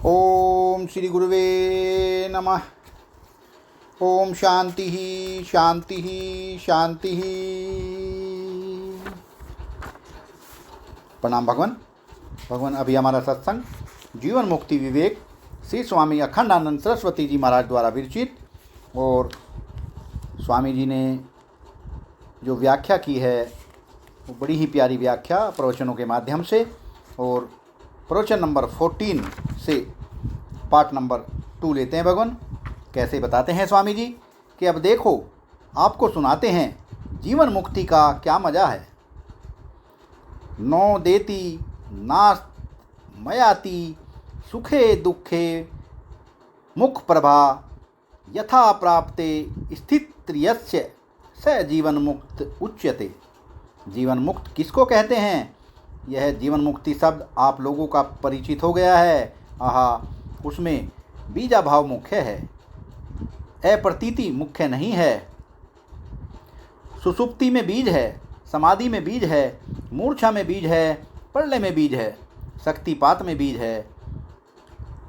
ओम श्री गुरुवे नमः। ओम शांति ही शांति ही शांति ही। प्रणाम भगवान। अभी हमारा सत्संग जीवन मुक्ति विवेक श्री स्वामी अखंडानंद सरस्वती जी महाराज द्वारा विरचित, और स्वामी जी ने जो व्याख्या की है वो बड़ी ही प्यारी व्याख्या प्रवचनों के माध्यम से, और प्रवचन नंबर 14 से पार्ट नंबर 2 लेते हैं भगवान। कैसे बताते हैं स्वामी जी कि अब देखो आपको सुनाते हैं जीवन मुक्ति का क्या मज़ा है। नो देती नास्त मयाति सुखे दुखे मुख प्रभा यथा प्राप्ते स्थित्यस्य स जीवन मुक्त उच्यते। जीवन मुक्त किसको कहते हैं? यह जीवन मुक्ति शब्द आप लोगों का परिचित हो गया है। आहा, उसमें बीजा भाव मुख्य है, अप्रतीति मुख्य नहीं है। सुसुप्ति में बीज है, समाधि में बीज है, मूर्छा में बीज है, प्रलय में बीज है, शक्तिपात में बीज है,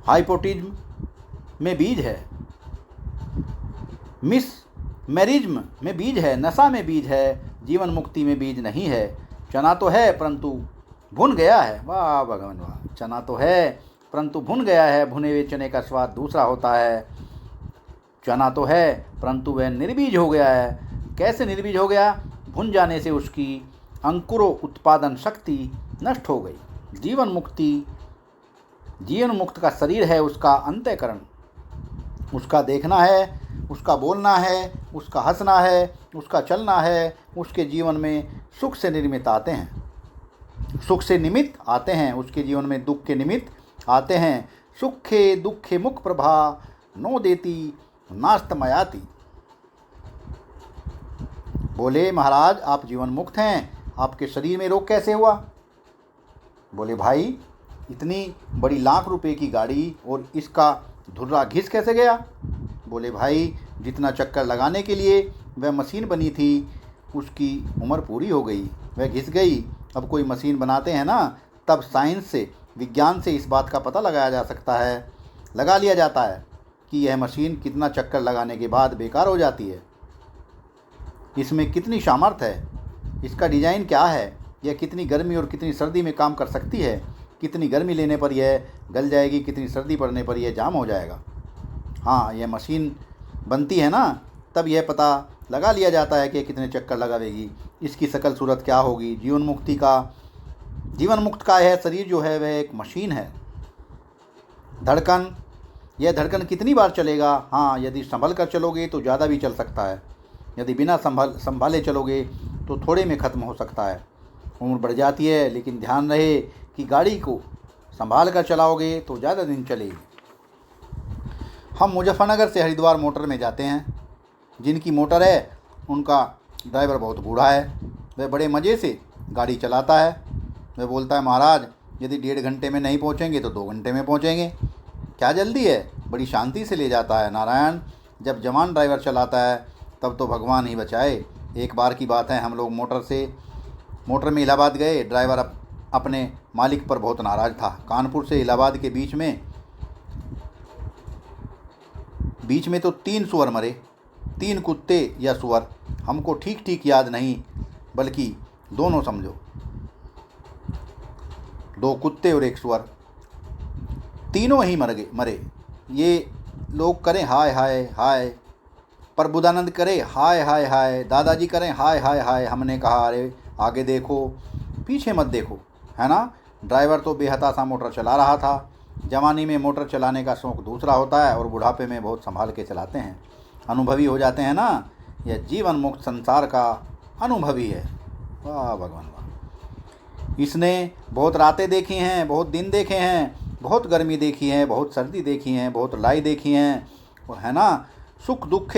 हाइपोटिज्म में बीज है, मिस मैरिज्म में बीज है, नशा में बीज है। जीवन मुक्ति में बीज नहीं है। चना तो है परंतु भुन गया है। वाह भगवान वाह। चना तो है परंतु भुन गया है। भुने हुए चने का स्वाद दूसरा होता है। चना तो है परंतु वह निर्बीज हो गया है। कैसे निर्बीज हो गया? भुन जाने से उसकी अंकुरो उत्पादन शक्ति नष्ट हो गई। जीवन मुक्त का शरीर है, उसका अंतःकरण, उसका देखना है, उसका बोलना है, उसका हंसना है, उसका चलना है। उसके जीवन में सुख से निर्मित आते हैं, सुख से निमित्त आते हैं। उसके जीवन में दुख के निमित्त आते हैं। सुखे दुखे मुख प्रभा नो देती नास्तमयाति। बोले महाराज आप जीवन मुक्त हैं, आपके शरीर में रोग कैसे हुआ? बोले भाई इतनी बड़ी लाख रुपए की गाड़ी और इसका धुर्रा घिस कैसे गया? बोले भाई जितना चक्कर लगाने के लिए वह मशीन बनी थी उसकी उम्र पूरी हो गई, वह घिस गई। अब कोई मशीन बनाते हैं ना, तब साइंस से, विज्ञान से इस बात का पता लगाया जा सकता है, लगा लिया जाता है कि यह मशीन कितना चक्कर लगाने के बाद बेकार हो जाती है। इसमें कितनी सामर्थ्य है, इसका डिज़ाइन क्या है, यह कितनी गर्मी और कितनी सर्दी में काम कर सकती है, कितनी गर्मी लेने पर यह गल जाएगी, कितनी सर्दी पड़ने पर यह जाम हो जाएगा। हाँ, यह मशीन बनती है ना, तब यह पता लगा लिया जाता है कि कितने चक्कर लगावेगी, इसकी शक्ल सूरत क्या होगी। जीवन मुक्त का यह शरीर जो है वह एक मशीन है। धड़कन, यह धड़कन कितनी बार चलेगा? हाँ, यदि संभल कर चलोगे तो ज़्यादा भी चल सकता है, यदि बिना संभाले चलोगे तो थोड़े में ख़त्म हो सकता है। उम्र बढ़ जाती है, लेकिन ध्यान रहे कि गाड़ी को संभाल कर चलाओगे तो ज़्यादा दिन चलेगी। हम मुजफ्फरनगर से हरिद्वार मोटर में जाते हैं। जिनकी मोटर है उनका ड्राइवर बहुत बूढ़ा है, वह बड़े मज़े से गाड़ी चलाता है। वह बोलता है महाराज यदि 1.5 घंटे में नहीं पहुंचेंगे तो 2 घंटे में पहुंचेंगे, क्या जल्दी है? बड़ी शांति से ले जाता है। नारायण, जब जवान ड्राइवर चलाता है तब तो भगवान ही बचाए। एक बार की बात है, हम लोग मोटर में इलाहाबाद गए। ड्राइवर अपने मालिक पर बहुत नाराज़ था। कानपुर से इलाहाबाद के बीच में तो 3 सुअर मरे, 3 कुत्ते या सुअर, हमको ठीक याद नहीं, बल्कि दोनों समझो, 2 कुत्ते और 1 सुअर, तीनों ही मरे। ये लोग करें हाय हाय हाय, प्रबुद्धानंद करे हाय हाय हाय, दादाजी करें हाय हाय हाय। हमने कहा अरे आगे देखो पीछे मत देखो, है ना। ड्राइवर तो बेहताशा मोटर चला रहा था। जवानी में मोटर चलाने का शौक़ दूसरा होता है और बुढ़ापे में बहुत संभाल के चलाते हैं, अनुभवी हो जाते हैं ना। यह जीवन मुक्त संसार का अनुभवी है। वाह भगवान वाह। इसने बहुत रातें देखी हैं, बहुत दिन देखे हैं, बहुत गर्मी देखी है, बहुत सर्दी देखी है, बहुत लाई देखी हैं, और है ना सुख दुख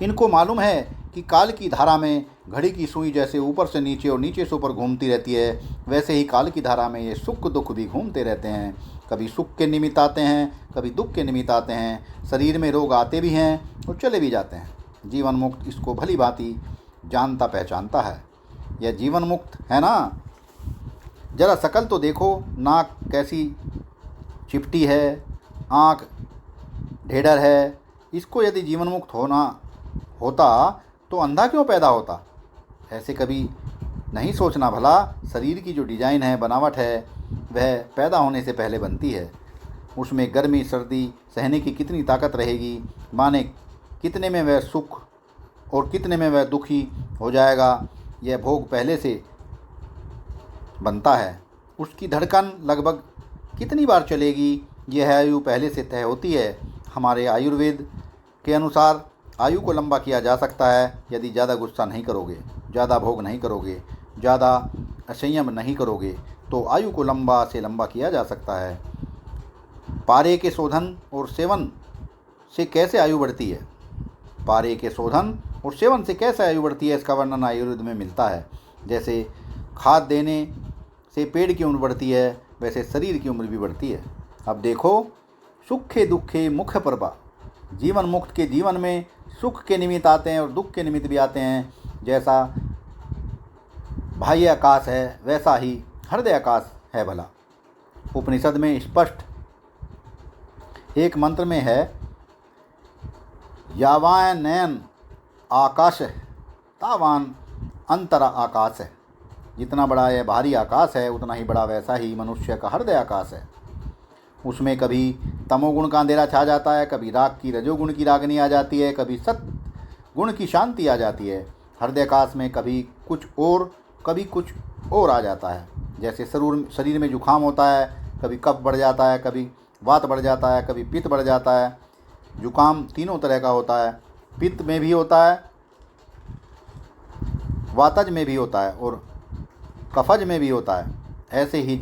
इनको मालूम है कि काल की धारा में घड़ी की सुई जैसे ऊपर से नीचे और नीचे से ऊपर घूमती रहती है, वैसे ही काल की धारा में ये सुख दुख भी घूमते रहते हैं। कभी सुख के निमित्त आते हैं, कभी दुख के निमित्त आते हैं। शरीर में रोग आते भी हैं और चले भी जाते हैं। जीवन मुक्त इसको भली भांति जानता पहचानता है। यह जीवन मुक्त है ना। जरा शकल तो देखो, नाक कैसी चिपटी है, आँख ढेडर है, इसको यदि जीवन मुक्त होना होता तो अंधा क्यों पैदा होता? ऐसे कभी नहीं सोचना भला। शरीर की जो डिजाइन है, बनावट है, वह पैदा होने से पहले बनती है। उसमें गर्मी सर्दी सहने की कितनी ताकत रहेगी, माने कितने में वह सुख और कितने में वह दुखी हो जाएगा, यह भोग पहले से बनता है। उसकी धड़कन लगभग कितनी बार चलेगी, यह आयु पहले से तय होती है। हमारे आयुर्वेद के अनुसार आयु को लंबा किया जा सकता है यदि ज़्यादा गुस्सा नहीं करोगे, ज़्यादा भोग नहीं करोगे, ज़्यादा असंयम नहीं करोगे, तो आयु को लंबा से लंबा किया जा सकता है। पारे के शोधन और सेवन से कैसे आयु बढ़ती है? पारे के शोधन और सेवन से कैसे आयु बढ़ती है, इसका वर्णन आयुर्वेद में मिलता है। जैसे खाद देने से पेड़ की उम्र बढ़ती है, वैसे शरीर की उम्र भी बढ़ती है। अब देखो, सुखे दुखे मुख परबा। जीवन मुक्त के जीवन में सुख के निमित्त आते हैं और दुख के निमित्त भी आते हैं। जैसा बाह्य आकाश है, वैसा ही हृदय आकाश है भला। उपनिषद में स्पष्ट एक मंत्र में है, यावान नयन आकाश तावान अंतरा आकाश है। जितना बड़ा यह भारी आकाश है, उतना ही बड़ा वैसा ही मनुष्य का हृदय आकाश है। उसमें कभी तमोगुण का अंधेरा छा जाता है, कभी राग की रजोगुण की रागनी आ जाती है, कभी सत्य गुण की शांति आ जाती है। हृदय आकाश में कभी कुछ और कभी कुछ और आ जाता है। जैसे शरीर में जुखाम होता है, कभी कफ बढ़ जाता है, कभी वात बढ़ जाता है, कभी पित्त बढ़ जाता है। जुखाम तीनों तरह का होता है, पित्त में भी होता है, वातज में भी होता है और कफज में भी होता है। ऐसे ही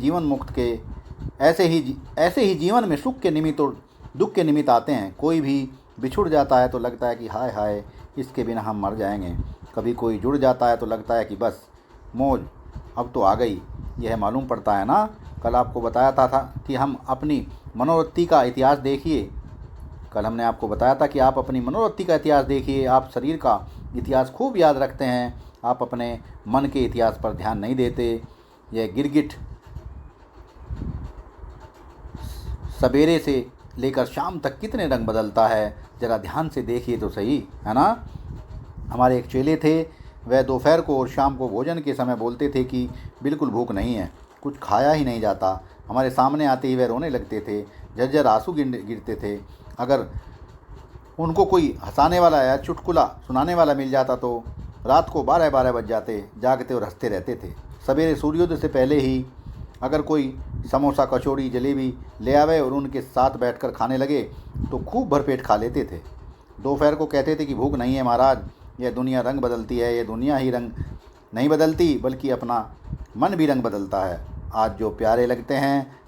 जीवन में सुख के निमित्त और दुख के निमित्त आते हैं। कोई भी बिछुड़ जाता है तो लगता है कि हाय हाय, इसके बिना हम मर जाएंगे। कभी कोई जुड़ जाता है तो लगता है कि बस मौज अब तो आ गई। यह मालूम पड़ता है ना, कल आपको बताया था कि हम अपनी मनोवृत्ति का इतिहास देखिए। कल हमने आपको बताया था कि आप अपनी मनोवृत्ति का इतिहास देखिए। आप शरीर का इतिहास खूब याद रखते हैं, आप अपने मन के इतिहास पर ध्यान नहीं देते। यह गिरगिट सवेरे से लेकर शाम तक कितने रंग बदलता है, ज़रा ध्यान से देखिए तो सही, है ना। हमारे एक चेले थे, वह दोपहर को और शाम को भोजन के समय बोलते थे कि बिल्कुल भूख नहीं है, कुछ खाया ही नहीं जाता। हमारे सामने आते ही वह रोने लगते थे, झरझर आंसू गिरते थे। अगर उनको कोई हंसाने वाला या चुटकुला सुनाने वाला मिल जाता तो रात को 12-12 बज जाते, जागते और हंसते रहते थे। सवेरे सूर्योदय से पहले ही अगर कोई समोसा कचौड़ी जलेबी ले आवे और उनके साथ बैठकर खाने लगे तो खूब भरपेट खा लेते थे। दोपहर को कहते थे कि भूख नहीं है महाराज, यह दुनिया रंग बदलती है। यह दुनिया ही रंग नहीं बदलती, बल्कि अपना मन भी रंग बदलता है। आज जो प्यारे लगते हैं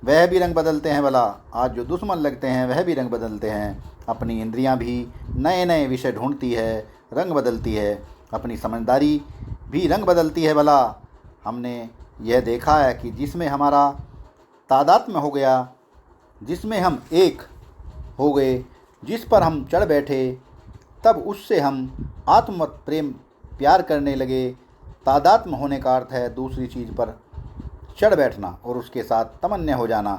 वह भी रंग बदलते हैं भला, आज जो दुश्मन लगते हैं वह भी रंग बदलते हैं। अपनी इंद्रियां भी नए नए विषय ढूंढती है, रंग बदलती है। अपनी समझदारी भी रंग बदलती है भला। हमने यह देखा है कि जिसमें हमारा तादात्म्य हो गया, जिसमें हम एक हो गए, जिस पर हम चढ़ बैठे, तब उससे हम आत्म प्रेम प्यार करने लगे। तादात्म्य होने का अर्थ है दूसरी चीज़ पर चढ़ बैठना और उसके साथ तमन्य हो जाना,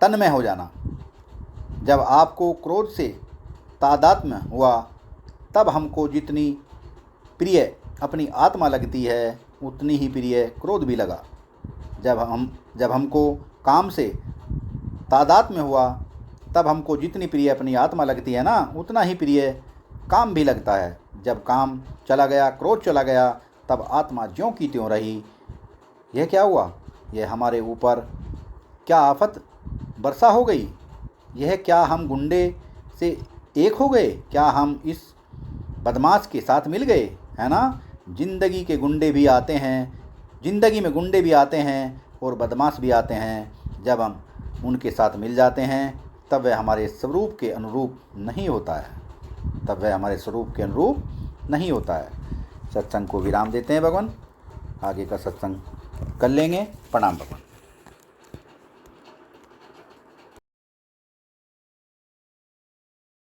तन्मय हो जाना। जब आपको क्रोध से तादात्म्य हुआ, तब हमको जितनी प्रिय अपनी आत्मा लगती है, उतनी ही प्रिय क्रोध भी लगा। जब हमको काम से तादात्म्य हुआ, तब हमको जितनी प्रिय अपनी आत्मा लगती है ना, उतना ही प्रिय काम भी लगता है। जब काम चला गया, क्रोध चला गया, तब आत्मा ज्यों की त्यों रही। यह क्या हुआ? यह हमारे ऊपर क्या आफत वर्षा हो गई? यह क्या हम गुंडे से एक हो गए? क्या हम इस बदमाश के साथ मिल गए? है ना। जिंदगी के गुंडे भी आते हैं, जिंदगी में गुंडे भी आते हैं और बदमाश भी आते हैं। जब हम उनके साथ मिल जाते हैं तब वह हमारे स्वरूप के अनुरूप नहीं होता है, तब वह हमारे स्वरूप के अनुरूप नहीं होता है। सत्संग को विराम देते हैं भगवान, आगे का सत्संग कर लेंगे। प्रणाम भगवान।